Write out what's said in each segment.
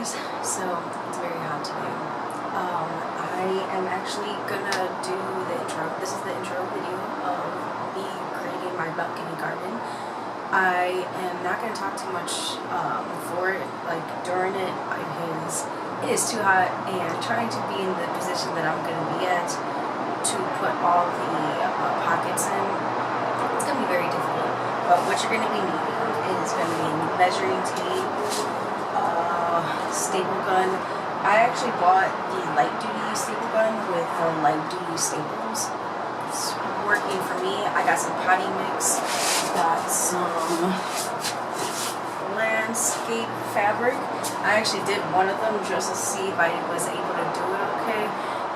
guys. So it's very hot today. I am actually gonna do the intro. This is the intro video of me creating my balcony garden. I am not gonna talk too much before it, like during it, because it is too hot, and trying to be in the position that I'm gonna be at to put all the pockets in, it's gonna be very difficult. But what you're gonna be needing is gonna be measuring tape, staple gun. I actually bought the light duty staple gun with the light duty staples. It's working for me. I got some potty mix, got some landscape fabric. I actually did one of them just to see if I was able to do it okay,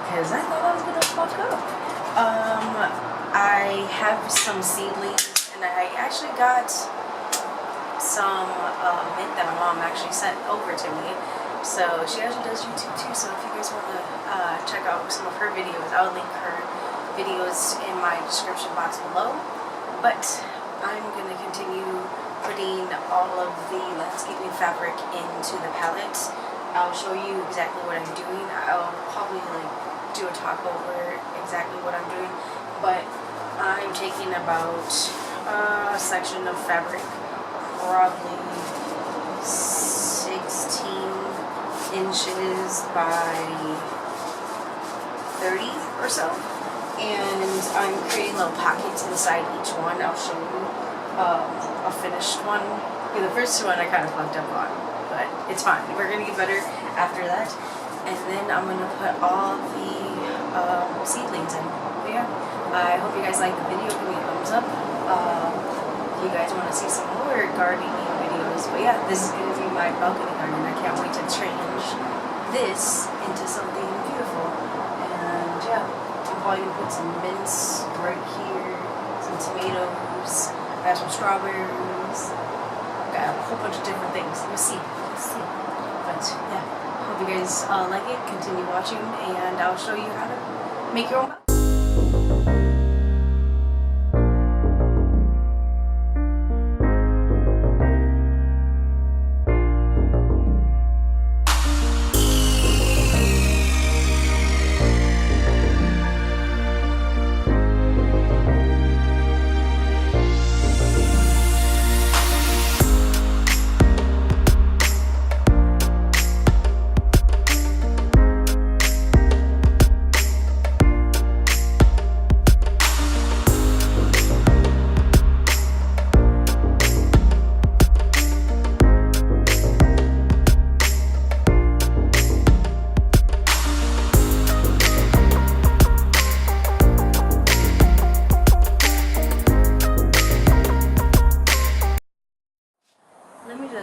because I thought I was gonna fuck up. I have some seedlings, and I actually got some mint that my mom actually sent over to me. So she actually does YouTube too, so if you guys want to check out some of her videos, I'll link her videos in my description box below. But I'm going to continue putting all of the landscaping fabric into the palette. I'll show you exactly what I'm doing. I'll probably do a talk over exactly what I'm doing, but I'm taking about a section of fabric, probably 16 inches by 30 or so, and I'm creating little pockets inside each one. I'll show you a finished one. The first one I kind of fucked up on, but it's fine. We're gonna get better after that, and then I'm gonna put all the seedlings in. But yeah, I hope you guys like the video. Give me a thumbs up if you guys want to see some more gardening videos. But yeah, this is gonna be my balcony garden. I can't wait to change this into something beautiful. And yeah, I'm probably gonna put some mints right here, some tomatoes, I have some strawberries, got a whole bunch of different things. We'll see. But yeah, hope you guys like it. Continue watching, and I'll show you how to make your own balcony.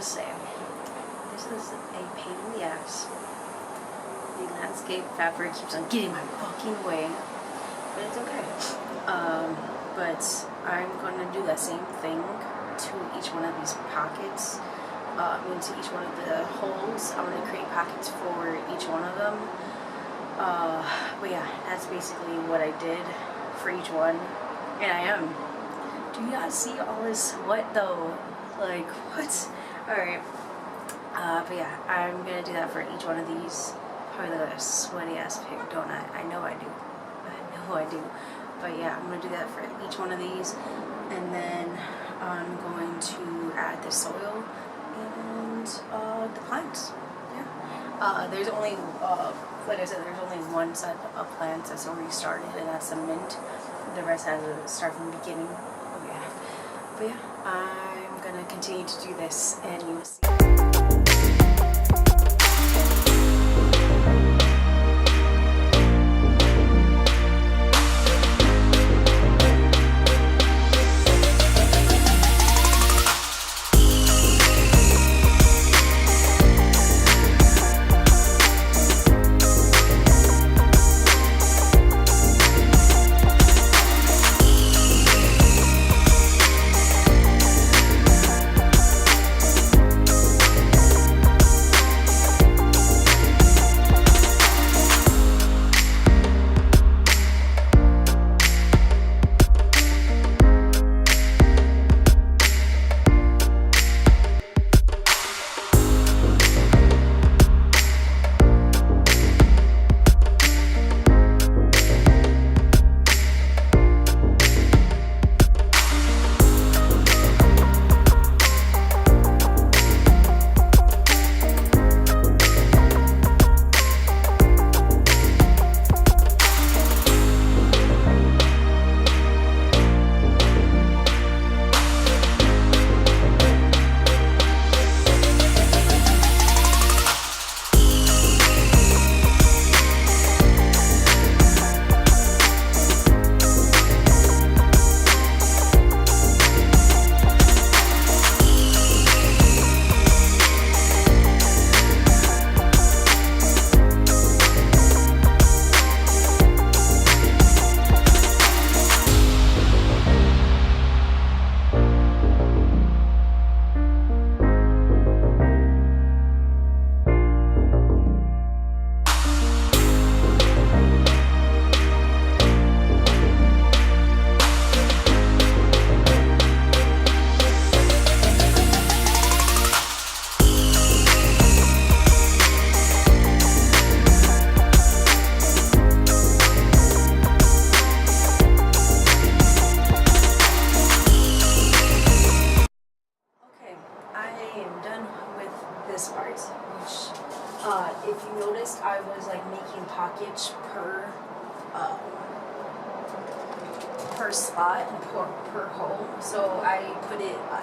Say, this is a pain in the ass. The landscape fabric keeps on getting my fucking way, but it's okay. But I'm going to do that same thing to each one of these pockets, into each one of the holes. I'm going to create pockets for each one of them. But yeah, that's basically what I did for each one, and I am. Do you guys see all this sweat though? Like, what? Alright, but yeah, I'm gonna do that for each one of these. Probably look like a sweaty ass pig, don't I? I know I do. But yeah, I'm gonna do that for each one of these, and then I'm going to add the soil and the plants. Yeah. There's only, like I said, there's only one set of plants that's already started, and that's the mint. The rest has to start from the beginning. But yeah, I'm gonna continue to do this, and you will see. which if you noticed, I was like making pockets per spot and per hole. So I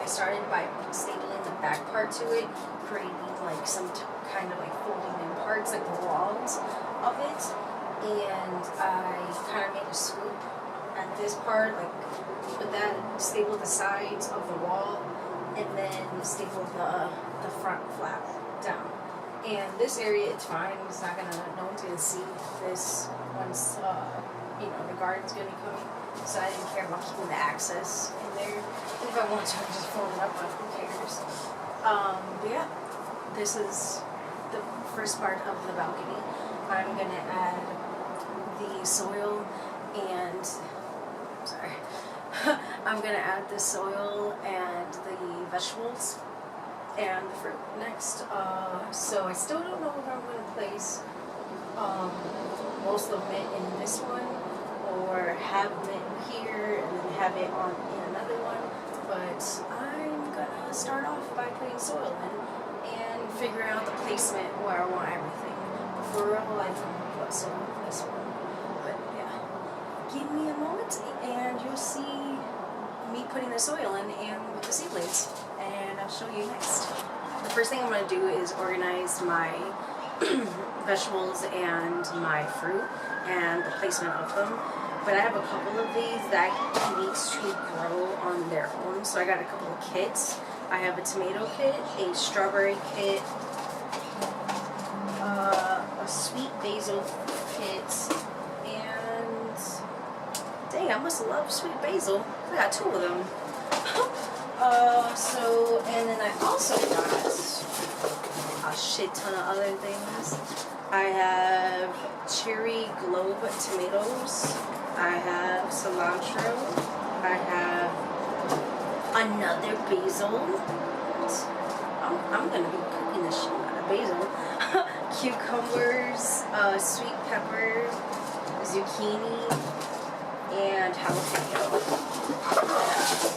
started by stapling the back part to it, creating like some kind of like folding in parts, like the walls of it, and I kind of made a swoop at this part, like with that, stapled the sides of the wall, and then stapled the front flap down. And this area, it's fine. It's not gonna, no one's gonna see this once the garden's gonna be coming. So I didn't care about keeping the access in there. If I want to, I can just fold it up, but who cares? But yeah, this is the first part of the balcony. I'm gonna add the soil and, I'm gonna add the soil and the vegetables and the fruit next. So I still don't know if I'm gonna place most of it in this one, or have it here and then have it on in another one, but I'm gonna start off by putting soil in and figuring out the placement where I want everything. For real life, I'm gonna put soil in this one. But yeah, give me a moment and you'll see me putting the soil in and with the seedlings, and I'll show you next. The first thing I'm gonna do is organize my vegetables and my fruit and the placement of them. But I have a couple of these that needs to grow on their own, so I got a couple of kits. I have a tomato kit, a strawberry kit, a sweet basil kit, and dang, I must love sweet basil. I got 2 of them. And then I also got a shit ton of other things. I have cherry globe tomatoes. I have cilantro. I have another basil. I'm gonna be cooking the shit out of basil. Cucumbers, sweet pepper, zucchini, and jalapeno.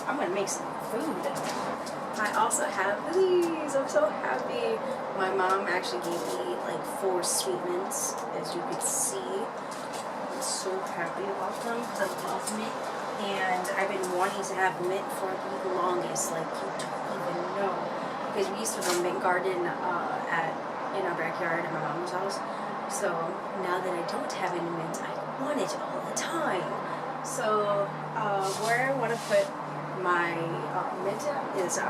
I'm gonna make some food. I also have these. I'm so happy. My mom actually gave me like 4 sweet mints, as you could see. I'm so happy about them because I love mint, and I've been wanting to have mint for the longest. Like, you don't even know, because we used to have a mint garden in our backyard at my mom's house. So now that I don't have any mint, I want it all the time. So where I want to put my mint is I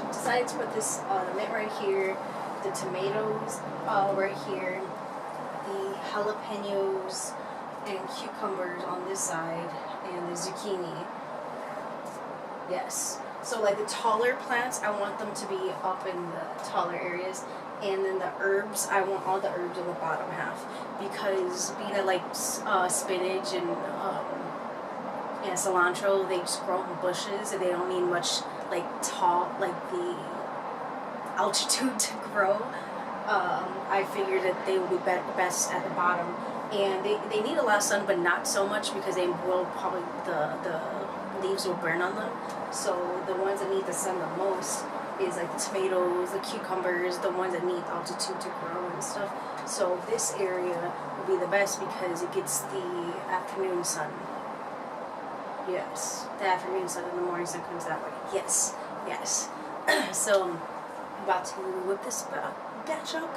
decided to put this the mint right here, the tomatoes right here, the jalapenos and cucumbers on this side, and the zucchini. Yes. So like the taller plants, I want them to be up in the taller areas, and then the herbs, I want all the herbs in the bottom half, because being at like spinach and cilantro, they just grow in bushes and they don't need much like the altitude to grow. I figured that they would be best at the bottom, and they need a lot of sun, but not so much, because they will probably, the leaves will burn on them. So the ones that need the sun the most is like the tomatoes, the cucumbers, the ones that need altitude to grow and stuff. So this area will be the best because it gets the afternoon sun. Yes, the afternoon sun and the morning sun comes that way. Yes, yes. So I'm about to whip this batch up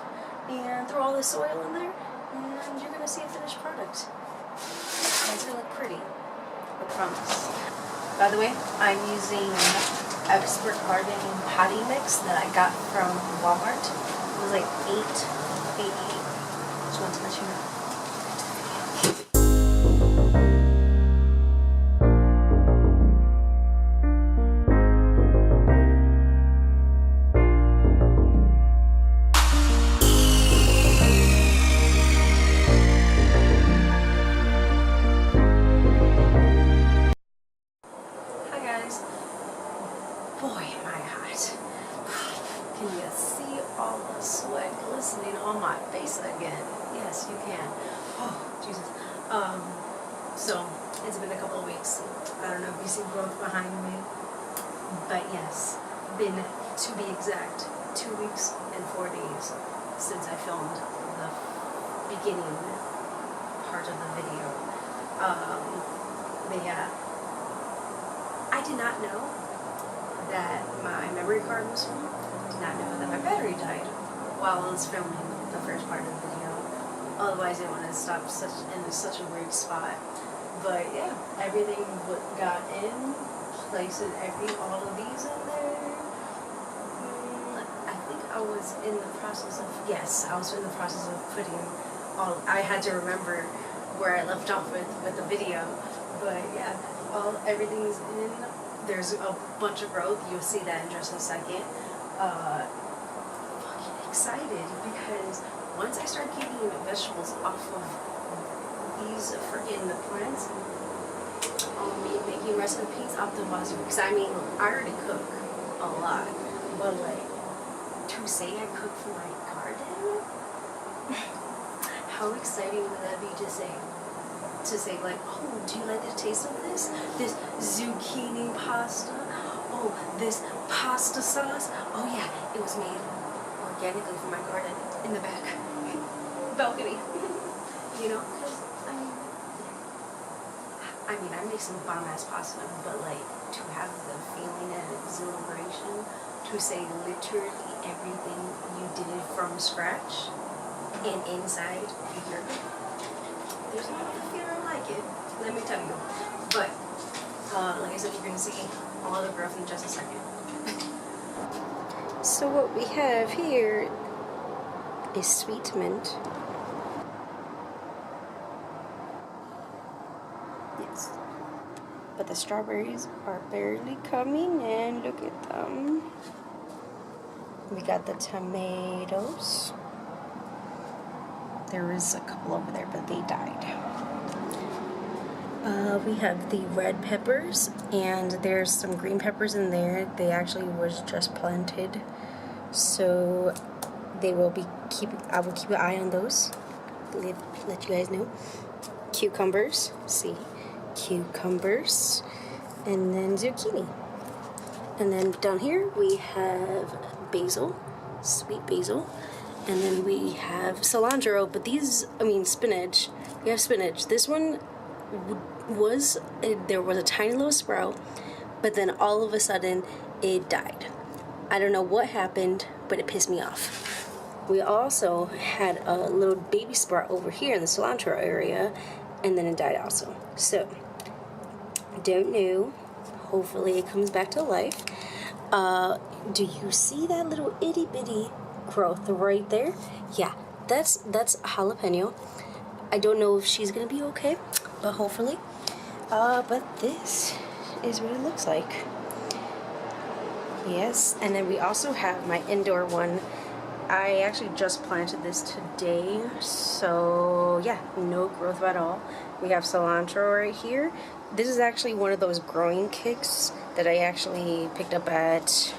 and throw all the soil in there, and you're gonna see a finished product. And it's gonna look pretty, I promise. By the way, I'm using Expert Gardening potting mix that I got from Walmart. It was like $8.88. Just want to let you know. Boy, am I hot. Can you see all the sweat glistening on my face again? Yes, you can. Oh, Jesus. So, it's been a couple of weeks. I don't know if you see growth behind me. But yes, been, to be exact, 2 weeks and 4 days since I filmed the beginning part of the video. But yeah, I did not know that my memory card was full. I did not know that my battery died while I was filming the first part of the video. Otherwise, it would have stopped in such a weird spot. But yeah, everything got in, placing all of these in there. I think I was in the process of, yes, I was in the process of putting all, I had to remember where I left off with the video. But yeah, everything's in. There's a bunch of growth. You'll see that in just a second. Fucking excited because once I start getting vegetables off of these freaking plants, I'll be making recipes optimized. Because I mean, I already cook a lot, but like to say I cook for my garden, how exciting would that be to say? To say like, oh, do you like the taste of this zucchini pasta? Oh, this pasta sauce? Oh yeah, it was made organically from my garden in the back balcony. You know, because I mean, I make some bomb ass pasta, but like to have the feeling and exhilaration to say literally everything you did it from scratch and inside your, there's not a feeling like it, let me tell you. But like I said, you're gonna see all the growth in just a second. So what we have here is sweet mint. Yes. But the strawberries are barely coming in. Look at them. We got the tomatoes. There is a couple over there, but they died. We have the red peppers, and there's some green peppers in there. They actually was just planted, so they will be I will keep an eye on those. Let you guys know. Cucumbers, see, cucumbers, and then zucchini. And then down here we have basil, sweet basil. And then we have cilantro, but spinach. We have spinach. This one there was a tiny little sprout, but then all of a sudden it died. I don't know what happened, but it pissed me off. We also had a little baby sprout over here in the cilantro area, and then it died also. So, don't know. Hopefully it comes back to life. Do you see that little itty bitty growth right there? Yeah, that's jalapeno. I don't know if she's gonna be okay, but hopefully. But this is what it looks like. Yes, and then we also have my indoor one. I actually just planted this today, so yeah, no growth at all. We have cilantro right here. This is actually one of those growing kits that I actually picked up at,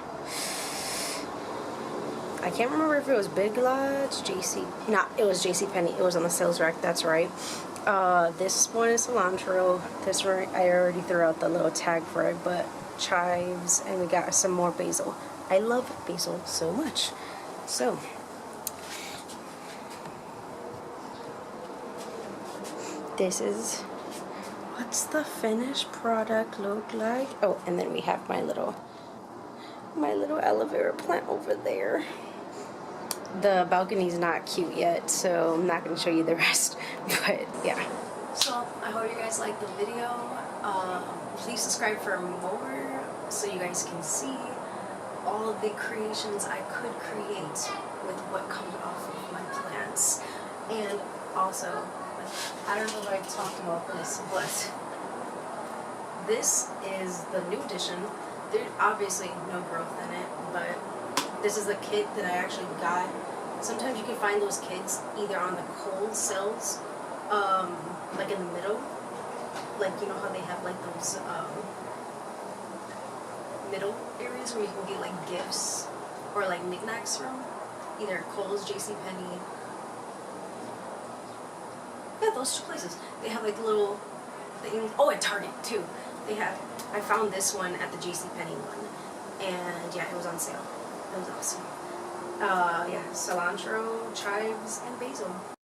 I can't remember if it was Big Lots, it was JCPenney. It was on the sales rack, that's right. This one is cilantro. This one, I already threw out the little tag for it, but chives, and we got some more basil. I love basil so much. So, this is what's the finished product look like. Oh, and then we have my little aloe vera plant over there. The balcony's not cute yet, so I'm not going to show you the rest, but yeah. So, I hope you guys liked the video. Please subscribe for more so you guys can see all of the creations I could create with what comes off of my plants. And also, I don't know if I talked about this, but this is the new edition. There's obviously no growth in it, but this is the kit that I actually got. Sometimes you can find those kits either on the cold cells, like in the middle. Like, you know how they have like those middle areas where you can get like gifts or like knickknacks from? Either Kohl's, JCPenney. Yeah, those two places. They have like little things. Oh, at Target too. I found this one at the JCPenney one. And yeah, it was on sale. It was awesome. Yeah, cilantro, chives, and basil.